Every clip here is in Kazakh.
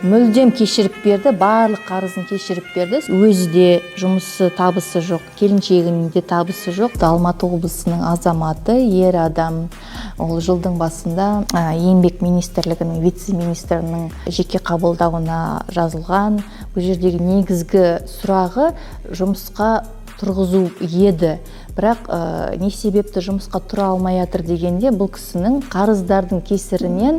мүлдем кешіріп берді, барлық қарызын кешіріп берді. Өзі де жұмысы, табысы жоқ, келіншегінің де табысы жоқ. Алматы облысының азаматы, ер адам. Ол жылдың басында еңбек министрлігінің вице-министрінің жеке қабылдауына жазылған. Бұл жердегі негізгі сұрағы жұмысқа тұрғызу еді. Бірақ не себепті жұмысқа тұра алмай жатыр дегенде, бұл кісінің қарыздардың кесірінен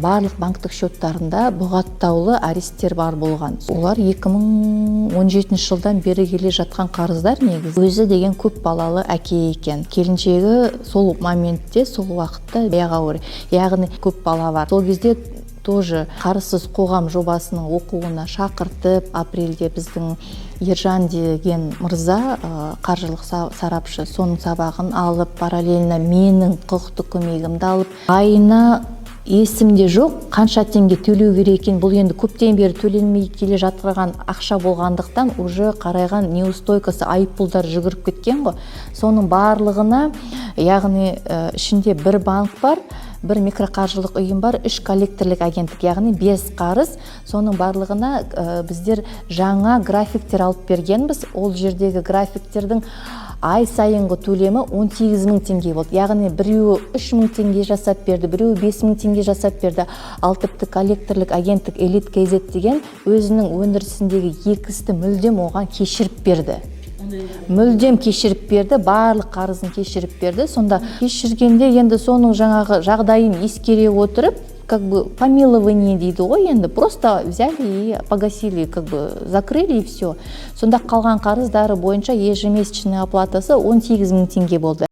барлық банктік счеттарында бұғаттаулы аресттер бар болған. Олар 2017 жылдан бері келе жатқан қарыздар негізі. Өзі деген көп балалы әке екен. Келіншегі сол моментте, сол уақытта яғни көп бала бар. Сол кезде тоже қарызсыз қоғам жобасының оқуына шақыртып, апрельде біздің Ержан деген мырза, қаржылық сарапшы, соның сабағын алып, параллельно менің құқықтық көмегімді алып, айына есімде жоқ, қанша теңге төлеу керек екен. Бұл енді көптен бері төленмей келе жатырған ақша болғандықтан уже қарайған неустойкасы, айыппұлдар жүгіріп кеткен ғой. Соның барлығына, яғни ішінде бір банк бар, бір микроқаржылық ұйым бар, 3 коллекторлық агенттік, яғни 5 қарыз. Соның барлығына біздер жаңа графиктер алып бергенбіз. Ол жердегі графиктердің ай сайынғы төлемі 18 000 теңге болды. Яғни біреуі 3 000 теңге жасап берді, біреуі 5 000 теңге жасап берді. Ал тіпті коллекторлық агенттік Элит KZ деген өзінің өндірісіндегі 2 істі мүлдем оған кешіріп берді. Мүлдем кешіріп берді, барлық қарызын кешіріп берді. Сонда кешіргенде енді соның жаңағы жағдайын ескере отырып, как бы помилование дейді ғой, енді просто взяли и погасили, как бы закрыли и все. Сонда қалған қарыздары бойынша ежемесячный оплатасы 18 000 теңге болды.